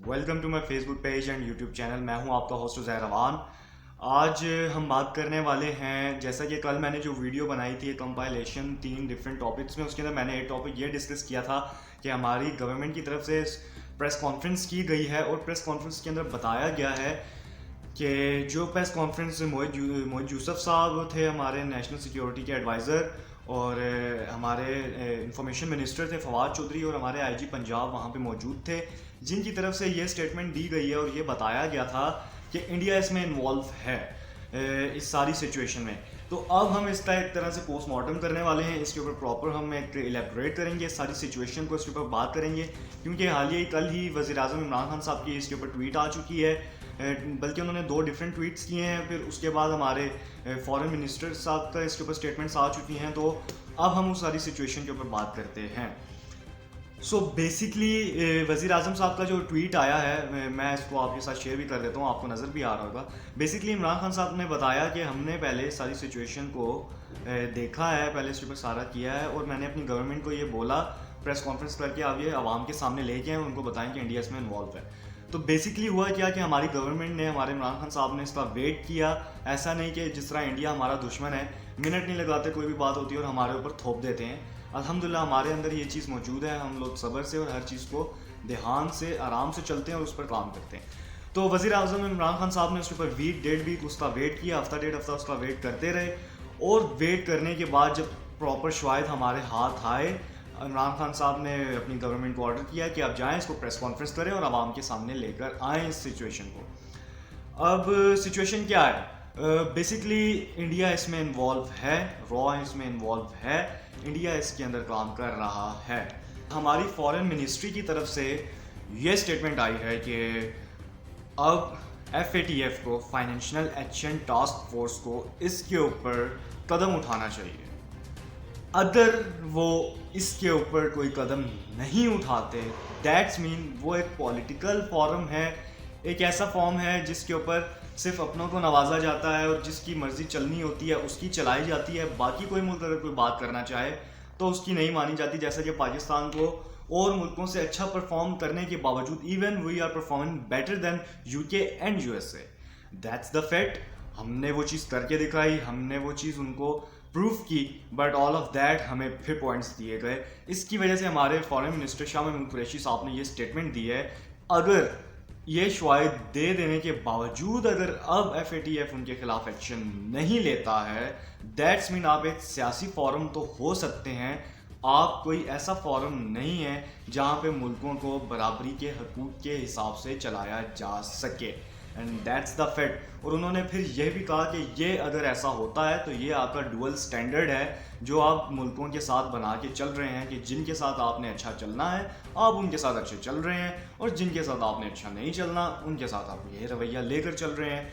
Welcome to my Facebook page and YouTube channel. میں ہوں آپ کا ہوسٹ زہر روان. آج ہم بات کرنے والے ہیں, جیسا کہ کل میں نے جو ویڈیو بنائی تھی کمپائلیشن 3 ڈفرینٹ ٹاپکس میں, اس کے اندر میں نے ایک ٹاپک یہ ڈسکس کیا تھا کہ ہماری گورنمنٹ کی طرف سے پریس کانفرنس کی گئی ہے, اور پریس کانفرنس کے اندر بتایا گیا ہے کہ جو پریس کانفرنس موہد یوسف صاحب تھے, ہمارے نیشنل سیکیورٹی کے ایڈوائزر, اور ہمارے انفارمیشن منسٹر تھے فواد چودھری, اور ہمارے آئی جی پنجاب وہاں پہ موجود تھے, جن کی طرف سے یہ سٹیٹمنٹ دی گئی ہے اور یہ بتایا گیا تھا کہ انڈیا اس میں انوالو ہے اس ساری سچویشن میں. تو اب ہم اس کا ایک طرح سے پوسٹ مارٹم کرنے والے ہیں, اس کے اوپر پراپر ہم ایک الیبوریٹ کریں گے ساری سچویشن کو, اس کے اوپر بات کریں گے, کیونکہ حالیہ کل ہی وزیر اعظم عمران خان صاحب کی اس کے اوپر ٹویٹ آ چکی ہے, بلکہ انہوں نے 2 ڈفرینٹ ٹویٹس کیے ہیں. پھر اس کے بعد ہمارے فارن منسٹر صاحب کا اس کے اوپر اسٹیٹمنٹس آ چکی ہیں. تو اب ہم اس ساری سچویشن کے اوپر بات کرتے ہیں. سو بیسکلی وزیر اعظم صاحب کا جو ٹویٹ آیا ہے, میں اس کو آپ کے ساتھ شیئر بھی کر دیتا ہوں, آپ کو نظر بھی آ رہا ہوگا. بیسکلی عمران خان صاحب نے بتایا کہ ہم نے پہلے ساری سچویشن کو دیکھا ہے, پہلے اس کے اوپر سارا کیا ہے, اور میں نے اپنی گورنمنٹ کو یہ بولا پریس کانفرنس کر کے آپ یہ عوام کے سامنے لے کے آئیں, ان کو بتائیں کہ انڈیا اس میں انوالو ہے. تو بیسکلی ہوا کیا کہ ہماری گورنمنٹ نے, ہمارے عمران خان صاحب نے اس کا ویٹ کیا. ایسا نہیں کہ جس طرح انڈیا ہمارا دشمن ہے, منٹ نہیں لگاتے کوئی بھی بات ہوتی ہے اور ہمارے اوپر تھوپ دیتے ہیں. الحمدللہ ہمارے اندر یہ چیز موجود ہے, ہم لوگ صبر سے اور ہر چیز کو دھیان سے آرام سے چلتے ہیں اور اس پر کام کرتے ہیں. تو وزیر اعظم عمران خان صاحب نے اس کے اوپر ویک ڈیڑھ ویک اس کا ویٹ کیا, ہفتہ ڈیڑھ ہفتہ اس کا ویٹ کرتے رہے, اور ویٹ کرنے کے بعد جب پراپر شواہد ہمارے ہاتھ آئے, عمران خان صاحب نے اپنی گورنمنٹ کو آرڈر کیا کہ آپ جائیں, اس کو پریس کانفرنس کریں اور عوام کے سامنے لے کر آئیں اس سچویشن کو. اب سچویشن کیا ہے؟ بیسکلی انڈیا اس میں انوالو ہے, را اس میں انوالو ہے, انڈیا اس کے اندر کام کر رہا ہے. ہماری فارن منسٹری کی طرف سے یہ سٹیٹمنٹ آئی ہے کہ اب FATF کو, فائنینشیل ایکشن ٹاسک فورس کو, اس کے اوپر قدم اٹھانا چاہیے. اگر وہ اس کے اوپر کوئی قدم نہیں اٹھاتے, دیٹس مین وہ ایک پولیٹیکل فورم ہے, ایک ایسا فارم ہے جس کے اوپر صرف اپنوں کو نوازا جاتا ہے اور جس کی مرضی چلنی ہوتی ہے اس کی چلائی جاتی ہے. باقی کوئی ملک اگر کوئی بات کرنا چاہے تو اس کی نہیں مانی جاتی, جیسا کہ پاکستان کو اور ملکوں سے اچھا پرفارم کرنے کے باوجود even we are performing better than UK and USA. That's the fact. ہم نے وہ چیز کر کے دکھائی, ہم نے وہ چیز ان کو پروف کی, بٹ آل آف دیٹ ہمیں پھر پوائنٹس دیے گئے. اس کی وجہ سے ہمارے فارن منسٹر شاہ محمود قریشی صاحب نے یہ سٹیٹمنٹ دی ہے. اگر یہ شواہد دے دینے کے باوجود اگر اب FATF ان کے خلاف ایکشن نہیں لیتا ہے, دیٹس مین آپ ایک سیاسی فورم تو ہو سکتے ہیں, آپ کوئی ایسا فورم نہیں ہے جہاں پہ ملکوں کو برابری کے حقوق کے حساب سے چلایا جا سکے, اینڈ دیٹس دا فیکٹ. اور انہوں نے پھر یہ بھی کہا کہ یہ اگر ایسا ہوتا ہے تو یہ آپ کا ڈوئل سٹینڈرڈ ہے جو آپ ملکوں کے ساتھ بنا کے چل رہے ہیں, کہ جن کے ساتھ آپ نے اچھا چلنا ہے آپ ان کے ساتھ اچھے چل رہے ہیں, اور جن کے ساتھ آپ نے اچھا نہیں چلنا ان کے ساتھ آپ یہ رویہ لے کر چل رہے ہیں.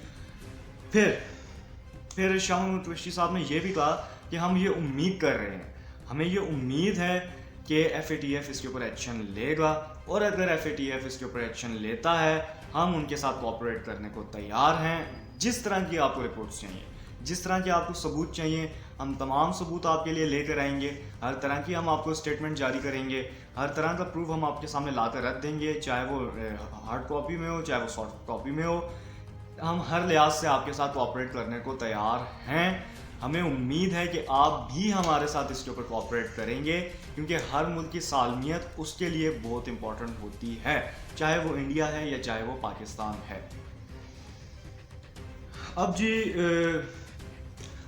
پھر شاہ محمود قریشی صاحب نے یہ بھی کہا کہ ہم یہ امید کر رہے ہیں, ہمیں یہ امید ہے کہ FATF اس کے اوپر ایکشن لے گا, اور اگر FATF اس کے اوپر ایکشن لیتا ہے ہم ان کے ساتھ کوآپریٹ کرنے کو تیار ہیں. جس طرح کی آپ کو رپورٹس چاہیے, جس طرح کے آپ کو ثبوت چاہیے, ہم تمام ثبوت آپ کے لیے لے کر آئیں گے. ہر طرح کی ہم آپ کو اسٹیٹمنٹ جاری کریں گے, ہر طرح کا پروف ہم آپ کے سامنے لا کر رکھ دیں گے, چاہے وہ ہارڈ کاپی میں ہو چاہے وہ سافٹ کاپی میں ہو. ہم ہر لحاظ سے آپ کے ساتھ کوآپریٹ کرنے کو تیار ہیں. ہمیں امید ہے کہ آپ بھی ہمارے ساتھ اس کے اوپر کوآپریٹ کریں گے, کیونکہ ہر ملک کی سالمیت اس کے لیے بہت امپورٹنٹ ہوتی ہے, چاہے وہ انڈیا ہے یا چاہے وہ پاکستان ہے. اب جی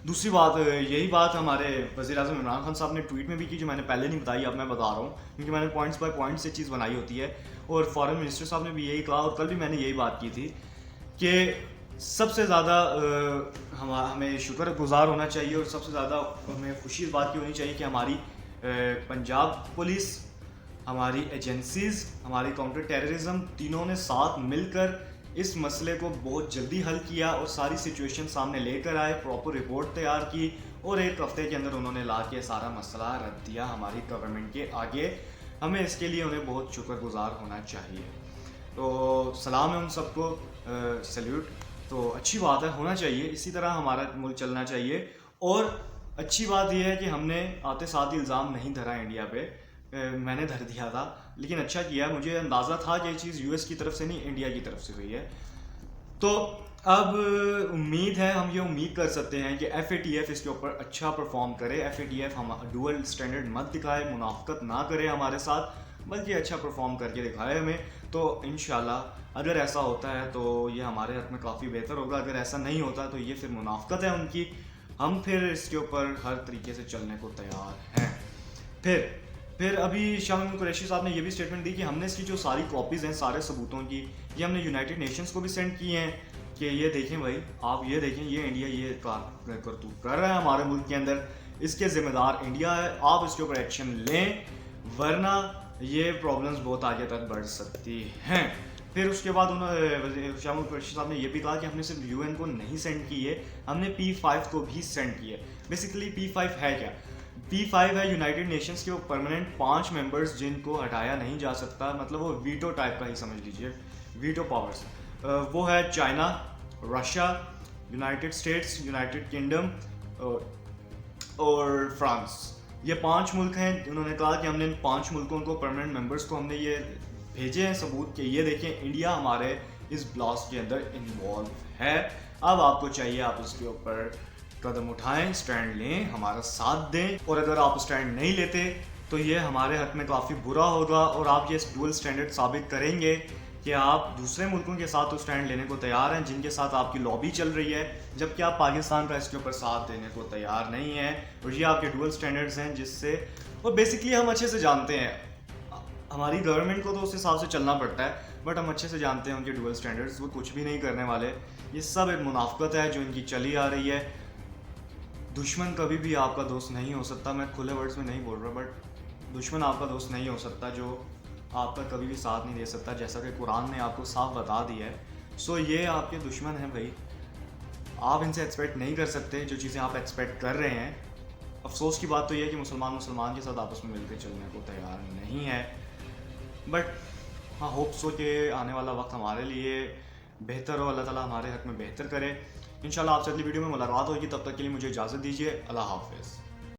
دوسری بات, یہی بات ہمارے وزیر اعظم عمران خان صاحب نے ٹویٹ میں بھی کی, جو میں نے پہلے نہیں بتائی, اب میں بتا رہا ہوں کیونکہ میں نے پوائنٹس بائی پوائنٹس سے چیز بنائی ہوتی ہے. اور فارن منسٹر صاحب نے بھی یہی کہا, اور کل بھی میں نے یہی بات کی تھی کہ سب سے زیادہ ہمیں شکر گزار ہونا چاہیے, اور سب سے زیادہ ہمیں خوشی اس بات کی ہونی چاہیے کہ ہماری پنجاب پولیس, ہماری ایجنسیز, ہماری کاؤنٹر ٹیررزم, تینوں نے ساتھ مل کر اس مسئلے کو بہت جلدی حل کیا اور ساری سچویشن سامنے لے کر آئے, پراپر رپورٹ تیار کی, اور 1 ہفتے کے اندر انہوں نے لا کے سارا مسئلہ رکھ دیا ہماری گورنمنٹ کے آگے. ہمیں اس کے لیے انہیں بہت شکر گزار ہونا چاہیے. تو سلام ہے ان سب کو, سیلیوٹ. تو اچھی بات ہے, ہونا چاہیے, اسی طرح ہمارا ملک چلنا چاہیے. اور اچھی بات یہ ہے کہ ہم نے آتے ساتھ ہی الزام نہیں دھرا انڈیا پہ, میں نے دھر دیا تھا، لیکن اچھا کیا، مجھے اندازہ تھا کہ یہ چیز یو ایس کی طرف سے نہیں انڈیا کی طرف سے ہوئی ہے. تو اب امید ہے، ہم یہ امید کر سکتے ہیں کہ ایف اے ٹی ایف اس کے اوپر اچھا پرفارم کرے. ایف اے ٹی ایف ہم ڈوئل اسٹینڈرڈ مت دکھائے، منافقت نہ کرے ہمارے ساتھ، بلکہ اچھا پرفارم کر کے دکھائے ہمیں. تو انشاءاللہ اگر ایسا ہوتا ہے تو یہ ہمارے حق میں کافی بہتر ہوگا. اگر ایسا نہیں ہوتا تو یہ پھر منافقت ہے ان کی. ہم پھر اس کے اوپر ہر طریقے سے چلنے کو تیار ہیں. پھر ابھی شاہ محمود قریشی صاحب نے یہ بھی اسٹیٹمنٹ دی کہ ہم نے اس کی جو ساری کاپیز ہیں سارے ثبوتوں کی، یہ ہم نے یونائٹڈ نیشنز کو بھی سینڈ کی ہیں کہ یہ دیکھیں بھائی، آپ یہ دیکھیں، یہ انڈیا یہ کرتوت کر رہا ہے ہمارے ملک کے اندر، اس کے ذمہ دار انڈیا ہے، آپ اس کے اوپر ایکشن لیں ورنہ یہ پرابلمس بہت آگے تک بڑھ سکتی ہیں. پھر اس کے بعد شاہ محمود قریشی صاحب نے یہ بھی کہا کہ ہم نے صرف یو این کو نہیں سینڈ کی ہے، ہم نے P5 کو بھی سینڈ کی ہے. بیسیکلی P5 ہے کیا؟ P5 ہے یونائٹڈ نیشنز کے وہ پرماننٹ 5 ممبرز جن کو ہٹایا نہیں جا سکتا، مطلب وہ ویٹو ٹائپ کا ہی سمجھ لیجئے، ویٹو پاورز. وہ ہے China, Russia, United States, United kingdom اور فرانس. یہ 5 ملک ہیں. انہوں نے کہا کہ ہم نے ان 5 ملکوں کو، پرماننٹ ممبرز کو ہم نے یہ بھیجے ہیں ثبوت کہ یہ دیکھیں انڈیا ہمارے اس بلاسٹ کے اندر انوالو ہے. اب آپ کو چاہیے آپ اس کے اوپر قدم اٹھائیں، اسٹینڈ لیں، ہمارا ساتھ دیں. اور اگر آپ اسٹینڈ نہیں لیتے تو یہ ہمارے حق میں کافی برا ہوگا، اور آپ یہ ڈوئل اسٹینڈرڈ ثابت کریں گے کہ آپ دوسرے ملکوں کے ساتھ تو اسٹینڈ لینے کو تیار ہیں جن کے ساتھ آپ کی لابی چل رہی ہے، جبکہ آپ پاکستان کا اس کے اوپر ساتھ دینے کو تیار نہیں ہیں. اور یہ آپ کے ڈوئل اسٹینڈرڈز ہیں جس سے، اور بیسکلی ہم اچھے سے جانتے ہیں، ہماری گورنمنٹ کو تو اس حساب سے چلنا پڑتا ہے، بٹ ہم اچھے سے جانتے ہیں ان کے ڈوئل اسٹینڈرڈز، وہ کچھ بھی نہیں کرنے والے. یہ سب ایک منافقت ہے جو ان کی چلی آ رہی ہے. دشمن کبھی بھی آپ کا دوست نہیں ہو سکتا. میں کھلے ورڈز میں نہیں بول رہا، بٹ دشمن آپ کا دوست نہیں ہو سکتا جو آپ کا کبھی بھی ساتھ نہیں دے سکتا، جیسا کہ قرآن نے آپ کو صاف بتا دیا ہے. سو یہ آپ کے دشمن ہیں بھائی، آپ ان سے ایکسپیکٹ نہیں کر سکتے جو چیزیں آپ ایکسپیکٹ کر رہے ہیں. افسوس کی بات تو یہ ہے کہ مسلمان کے ساتھ آپس میں مل کے چلنے کو تیار نہیں ہے. بٹ ہاں، ہوپس ہو کہ آنے والا وقت ہمارے لیے بہتر ہو، اللہ تعالیٰ ہمارے حق میں بہتر کرے. انشاءاللہ آپ سے اگلی ویڈیو میں ملاقات ہوگی، تب تک کے لیے مجھے اجازت دیجیے. اللہ حافظ.